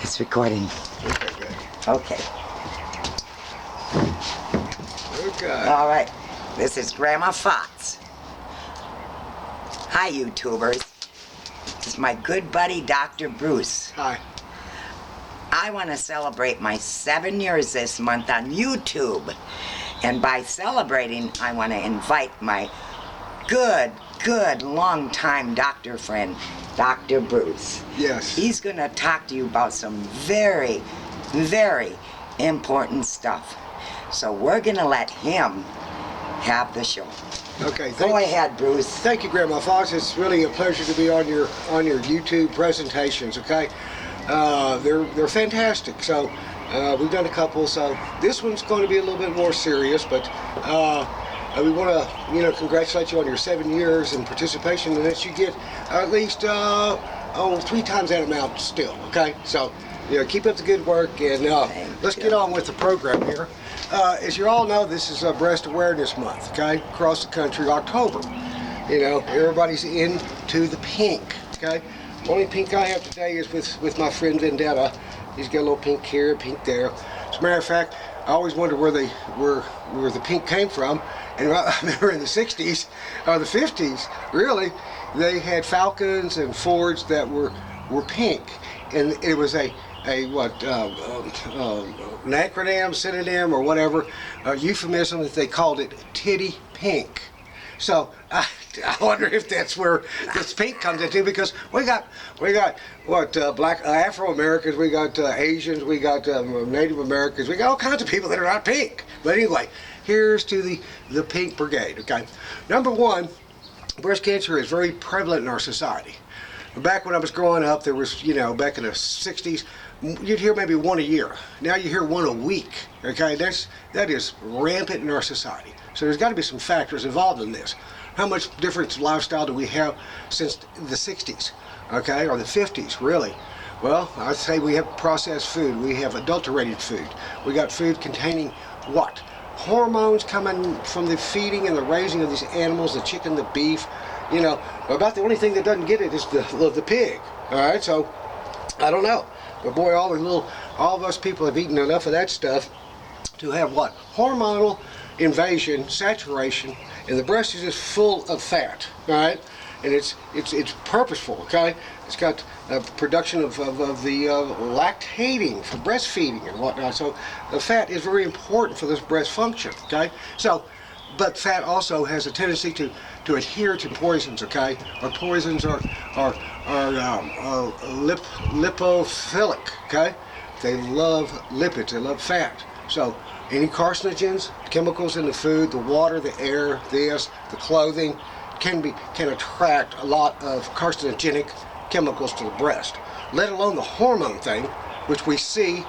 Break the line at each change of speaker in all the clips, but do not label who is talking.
It's recording.
Okay, good.
Okay.
Okay.
All right. This is Grandma Fottz. Hi, YouTubers. This is my good buddy, Dr. Bruce.
Hi.
I want to celebrate my 7 years this month on YouTube. And by celebrating, I want to invite my good, long-time doctor friend, Dr. Bruce.
Yes.
He's going to talk to you about some very, very important stuff. So we're going to let him have the show.
Okay.
Go ahead, Bruce.
Thank you, Grandma Fox. It's really a pleasure to be on your YouTube presentations. Okay. They're fantastic. So we've done a couple. So this one's going to be a little bit more serious, but we want to congratulate you on your 7 years in participation, and that you get at least 3 times that amount still. Okay. So keep up the good work, and let's get on with the program here. As you all know, this is Breast Awareness Month, okay? Across the country, October. Everybody's into the pink, okay? Only pink I have today is with my friend Vendetta. He's got a little pink here, pink there. As a matter of fact, I always wondered where the pink came from. And I remember in the 60s, or the 50s, really, they had Falcons and Fords that were pink. And it was an acronym, synonym, or whatever, euphemism that they called it titty pink. So I wonder if that's where this pink comes into, because we got what black Afro Americans, we got Asians, we got Native Americans, we got all kinds of people that are not pink. But anyway, here's to the pink brigade. Okay, number one, breast cancer is very prevalent in our society. Back when I was growing up, there was, back in the 60s, you'd hear maybe one a year. Now you hear one a week. Okay, that is rampant in our society. So there's got to be some factors involved in this. How much different lifestyle do we have since the 60s, okay, or the 50s, really? Well, I'd say we have processed food. We have adulterated food. We got food containing what? Hormones coming from the feeding and the raising of these animals, the chicken, the beef. About the only thing that doesn't get it is the pig. All right, so I don't know, but boy, all of us people have eaten enough of that stuff to have what? Hormonal invasion, saturation, and the breast is just full of fat. All right, and it's purposeful. Okay, it's got production of the lactating for breastfeeding and whatnot. So the fat is very important for this breast function. Okay, so. But fat also has a tendency to adhere to poisons, okay? Our poisons are lipophilic, okay? They love lipids, they love fat. So any carcinogens, chemicals in the food, the water, the air, the clothing, can attract a lot of carcinogenic chemicals to the breast, let alone the hormone thing, which we see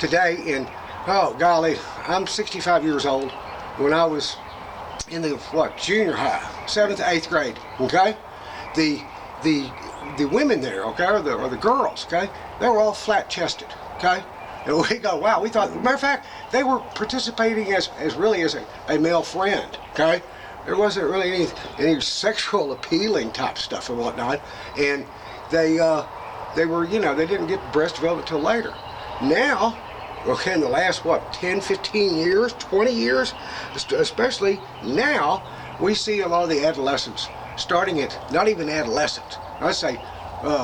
today in, oh golly, I'm 65 years old. When I was in the junior high, 7th, 8th grade, okay, the women there, okay, or the girls, okay, they were all flat chested, okay, and we go, wow, we thought, matter of fact, they were participating as really as a male friend, okay. There wasn't really any sexual appealing type stuff and whatnot, and they were, they didn't get breast development until later. Now, okay, in the last, 10, 15 years, 20 years, especially now, we see a lot of the adolescents starting at, not even adolescent, I'd say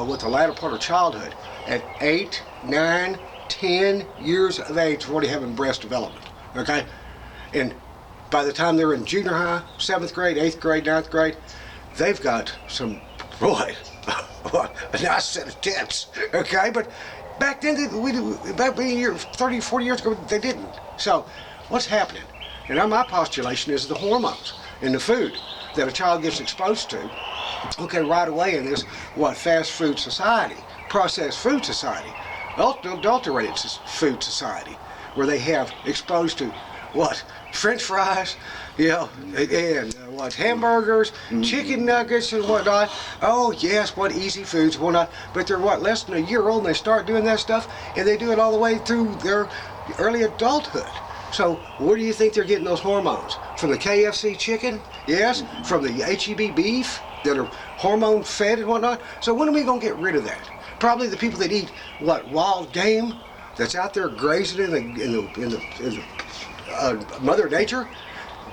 with the latter part of childhood, at 8, 9, 10 years of age, already having breast development, okay? And by the time they're in junior high, 7th grade, 8th grade, 9th grade, they've got some, boy, a nice set of tits, okay? But back then, back 30, 40 years ago, they didn't. So, what's happening? And my postulation is the hormones in the food that a child gets exposed to, okay, right away in this, fast food society, processed food society, adulterated food society, where they have exposed to, French fries, and hamburgers, chicken nuggets and whatnot. Oh yes, easy foods, whatnot. But they're less than a year old, and they start doing that stuff, and they do it all the way through their early adulthood. So where do you think they're getting those hormones? From the KFC chicken? Yes. From the HEB beef that are hormone fed and whatnot? So when are we going to get rid of that? Probably the people that eat wild game that's out there grazing in the Mother Nature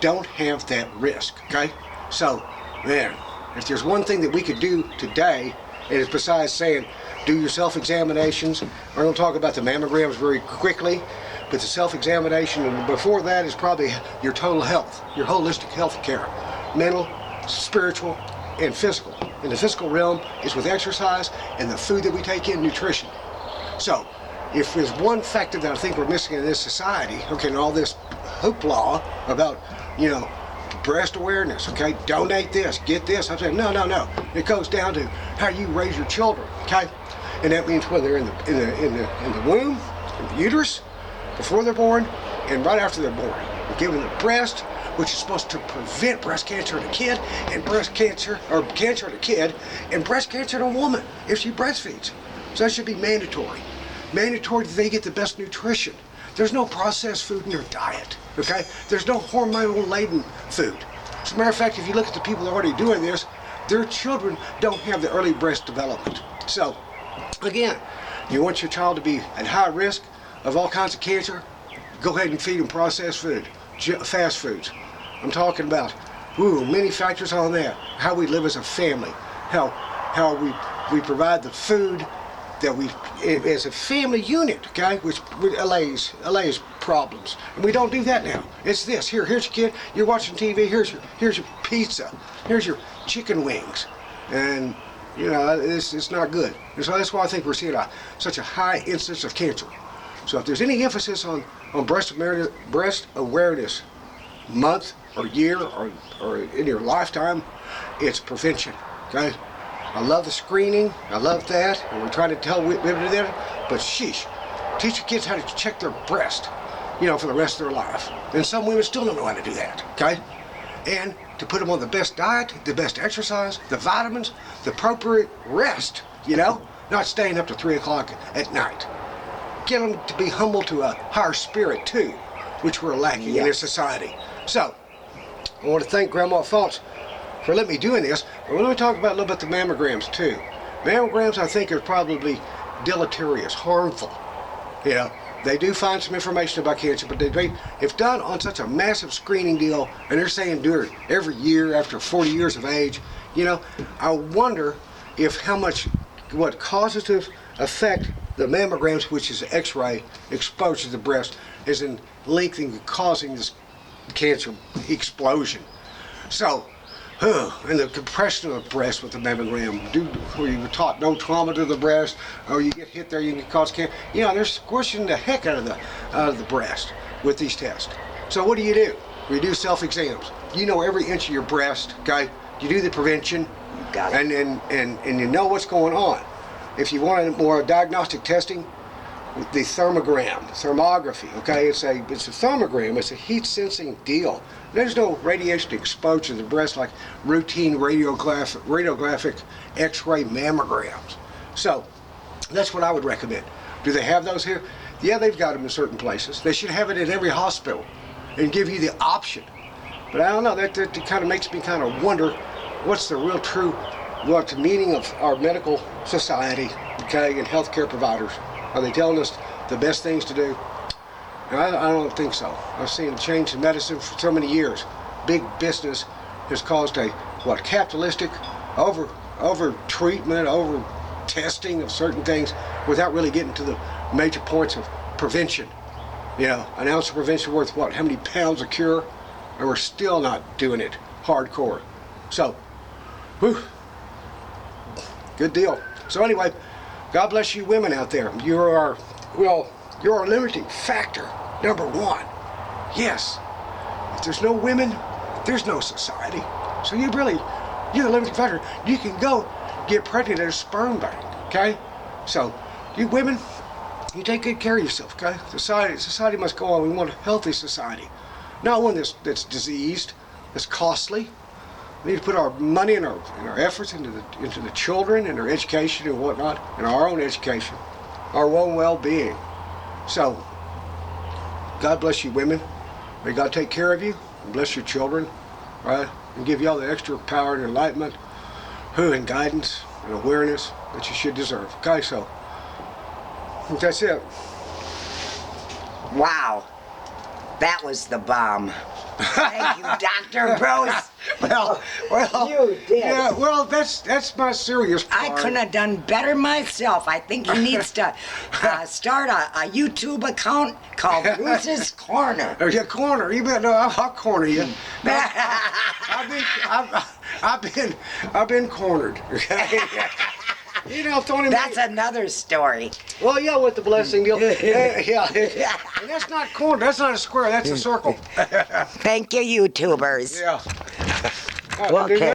don't have that risk. Okay, so man, if there's one thing that we could do today, and it's besides saying do your self-examinations, we're going to talk about the mammograms very quickly, but the self-examination, and before that is probably your total health, your holistic health care, mental, spiritual, and physical. In the physical realm is with exercise and the food that we take in, nutrition. So, if there's one factor that I think we're missing in this society, okay, and all this hoopla about, breast awareness, okay, donate this, get this. I'm saying no. It goes down to how you raise your children, okay, and that means whether they're in the womb, in the uterus, before they're born, and right after they're born. We're giving them breast, which is supposed to prevent breast cancer in a kid, and cancer in a kid, and breast cancer in a woman if she breastfeeds. So that should be mandatory. Mandatory that they get the best nutrition. There's no processed food in their diet, okay? There's no hormone-laden food. As a matter of fact, if you look at the people that are already doing this, their children don't have the early breast development. So, again, you want your child to be at high risk of all kinds of cancer, go ahead and feed them processed food, fast foods. I'm talking about many factors on that. How we live as a family, how we provide the food that we, as a family unit, okay, which allays problems. And we don't do that now. It's this. Here's your kid. You're watching TV. Here's your pizza. Here's your chicken wings, and it's not good. And so that's why I think we're seeing such a high incidence of cancer. So if there's any emphasis on breast awareness month or year or in your lifetime, it's prevention. Okay. I love the screening, I love that, and we're trying to tell women to do that, but sheesh, teach your kids how to check their breast, for the rest of their life. And some women still don't know how to do that, okay? And to put them on the best diet, the best exercise, the vitamins, the appropriate rest, not staying up to 3 o'clock at night. Get them to be humble to a higher spirit too, which we're lacking in this society. So, I want to thank grandmafottz for letting me doing this. But we're going to talk about a little bit the mammograms too. Mammograms, I think, are probably deleterious, harmful. They do find some information about cancer, but if done on such a massive screening deal, and they're saying do it every year after 40 years of age, I wonder if what causative effect the mammograms, which is X-ray exposure to the breast, is in lengthening, causing this cancer explosion. So, and the compression of the breast with the mammogram, where you were taught no trauma to the breast, or you get hit there, you can cause cancer. They're squishing the heck out of the breast with these tests. So what do? We do self-exams. You know every inch of your breast, okay? You do the prevention,
Got it.
and you know what's going on. If you want more diagnostic testing, the thermography, okay? It's a thermogram. It's a heat-sensing deal. There's no radiation exposure to the breast like routine radiographic X-ray mammograms. So that's what I would recommend. Do they have those here? Yeah, they've got them in certain places. They should have it in every hospital and give you the option. But I don't know. That kind of makes me kind of wonder what's the real true, what the meaning of our medical society, okay, and healthcare providers. Are they telling us the best things to do? I don't think so. I've seen a change in medicine for so many years. Big business has caused a capitalistic over treatment, over testing of certain things without really getting to the major points of prevention. An ounce of prevention worth how many pounds of cure? And we're still not doing it hardcore. So, good deal. So anyway, God bless you women out there. You're our limiting factor, number one. Yes. If there's no women, there's no society. So you're the limiting factor. You can go get pregnant at a sperm bank, okay? So, you women, you take good care of yourself, okay? Society must go on. We want a healthy society. Not one that's diseased, that's costly. We need to put our money and our efforts into the children and their education and whatnot, and our own education, our own well-being. So, God bless you women. May God take care of you and bless your children, right? And give you all the extra power and enlightenment, and guidance and awareness that you should deserve. Okay, so that's it.
Wow. That was the bomb. Thank you, Dr. Bruce.
Well,
You did.
Yeah, well, that's my serious part.
I couldn't have done better myself. I think he needs to start a YouTube account called Bruce's Corner.
There's a corner. You better know I'll corner you. I've been cornered. Okay. You know, Tony.
That's another story.
Well, yeah, with the blessing deal. Yeah. And that's not corner. That's not a square. That's a circle.
Thank you, YouTubers.
Yeah.
Okay.